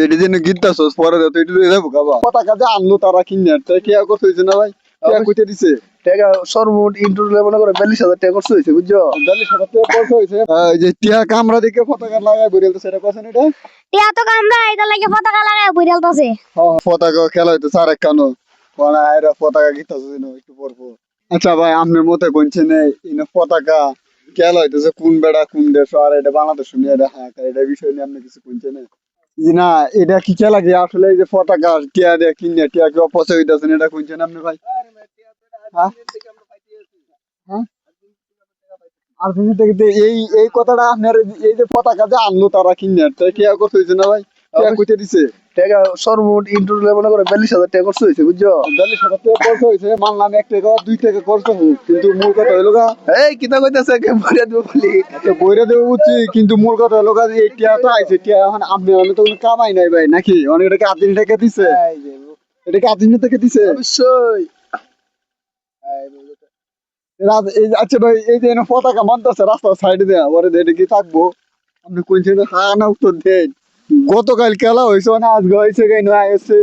এটি যেন গিলতাছস পরে তো এটি লয়ে যাবো খাবা পতাকা যে আনলো তারা কিনে কি করতে হয়েছে না ভাই কইতে দিছে টাকা সর্বমোট ইন্টারভিউ মনে করে 42,000 টাকা খরচ হয়েছে বুঝছো। 42,000 টাকা খরচ হয়েছে। এই যে টিয়া কামরা দেখে পতাকা লাগায় বইরেলতো সেটা কথা এটা টিয়া তো কামরা এটা লাগে পতাকা লাগায় বইরালতাছে। হ্যাঁ পতাকা খেলা হইতো আর এক কানো কোন আয়রা পতাকা গিতাছে একটু পর পর। আচ্ছা ভাই আপনার মতে কোনছেন ইনো পতাকা খেলা হইতেছে কোন বেড়া কোন দেশ আর এটা বাংলাদেশ নিয়ে এটা হ্যাঁ এটা বিষয় নিয়ে আপনি কিছু কোনছেন না এটা কি খেলা কি আসলে এই যে পতাকা টিয়া দিয়ে কিনে টিয়া কি অপচয় হইতেছেন এটা কোনছেন আপনি ভাই হ্যাঁ হ্যাঁ আর্জেন্টিনা থেকে এই এই কথাটা আপনার এই যে পতাকা যে আনলো তারা কিনে টিয়া করতে হয়েছে না ভাই টিয়া কইতে দিছে টাকা সর্বমোট ইন্টারভিউ মনে করে 42,000 টাকা খরচ হয়েছে বুঝছো। 42,000 টাকা খরচ হয়েছে মানলাম 1 টাকা 2 টাকা খরচ হোক কিন্তু মূল কথা হলো গা এই কিতা কইতাছে কে বইরা দিব বলি আচ্ছা বইরা দেওয়া উচিত কিন্তু মূল কথা হলো গা এই টিয়া তো আইছে টিয়া এখন আপনি আমি তো কোনো কামাই নাই ভাই নাকি অনেক এটাকে আর্জেন্টিনা থেকে দিছে এটাকে আর্জেন্টিনা থেকে দিছে অবশ্যই। আচ্ছা ভাই এই যে পতাকা মানতেছে রাস্তার সাইডে দেয়া পরে এটা কি থাকবো আপনি কোনছেন হ্যাঁ না উত্তর দেন গতকাল খেলা হয়েছে মানে আজকে হয়েছে এসে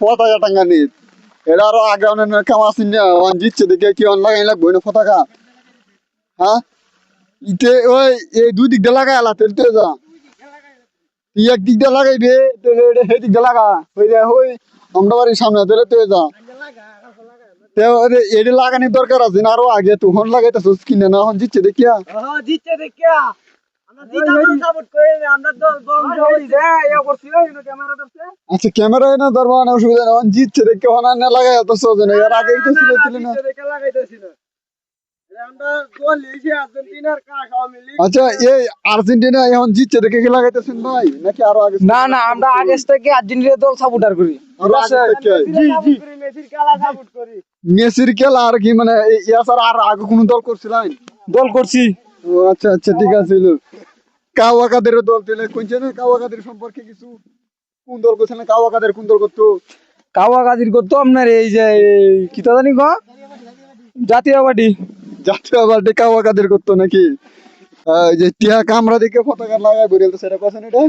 পতাকা টাঙ্গা নিয়ে এটা আরো আগে অনেক কাম আসেন না জিতছে দেখে কি অন লাগাই লাগবো না পতাকা হ্যাঁ ইতে ওই এই দুই দিক দিয়ে লাগাই আলা তেল তো যা তুই এক দিক দিয়ে লাগাইবে সেই দিক দিয়ে লাগা ওই যে ওই আমরা বাড়ির সামনে দিলে তো যা এটি লাগানোর দরকার আছে না আরো আগে তখন লাগাইতেছিস কিনে না এখন জিতছে দেখিয়া জিতছে দেখিয়া আচ্ছা ক্যামেরা না ধরবা না অসুবিধা নেই জিতছে দেখে হনা না লাগাই এত সহজে না এর আগে তো ছিল না আচ্ছা এই আর্জেন্টিনা এখন জিতছে দেখে কি লাগাইতেছেন ভাই নাকি আরো আগে না না আমরা আগে থেকে আর্জেন্টিনা দল সাপোর্টার করি আরো আগে থেকে মেসির খেলা আর কি মানে ইয়া স্যার আর আগে কোন দল করছিলেন দল করছি ও আচ্ছা আচ্ছা ঠিক আছে কাওয়াকাদের দল দিলে কোনছে না কাওয়াকাদের সম্পর্কে কিছু কোন দল করছে না কাওয়াকাদের কোন দল করতো কাওয়া কাজির করতো আপনার এই যে কি তা জানি গো জাতীয় পার্টি জাতীয় পার্টি কাওয়াকাদের করতো নাকি এই যে টিয়া কামরা দেখে পতাকা লাগায় বইরেলতো সেটা কথা এটা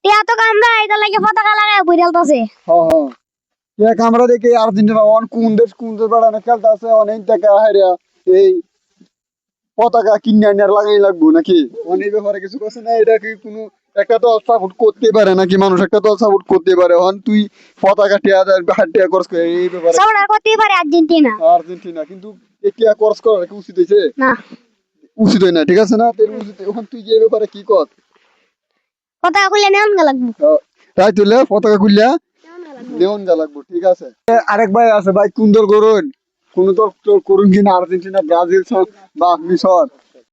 টিয়া তো কামরা এটা লাগে পতাকা লাগায় বইরালতাছে। হ্যাঁ হ্যাঁ টিয়া কামরা দেখে আর্জেন্টিনা কোন দেশ বাড়ানো খেলতে আছে অনেক টাকা হারিয়া এই পতাকা কিনে আনার লাগাই লাগবো নাকি অনেক ব্যাপারে কিছু কথা না এটা কি কোনো একটা দল সাপোর্ট করতে পারে নাকি মানুষ একটা দল সাপোর্ট করতে পারে হন তুই পতাকা টিয়া টিয়া খরচ করে এই ব্যাপারে সাপোর্ট করতেই পারে আর্জেন্টিনা আর্জেন্টিনা কিন্তু এই টিয়া খরচ করা কি উচিত হয়েছে না উচিত হয় না ঠিক আছে না তোর উচিত এখন তুই যে ব্যাপারে কি কর পতাকা খুলে নেওয়া লাগবো তাই তুলে পতাকা খুললা নেওন যা লাগবো ঠিক আছে আরেক ভাই আছে ভাই কোন দল করুন কোন দল করুন কিনা আর্জেন্টিনা ব্রাজিল বা মিশর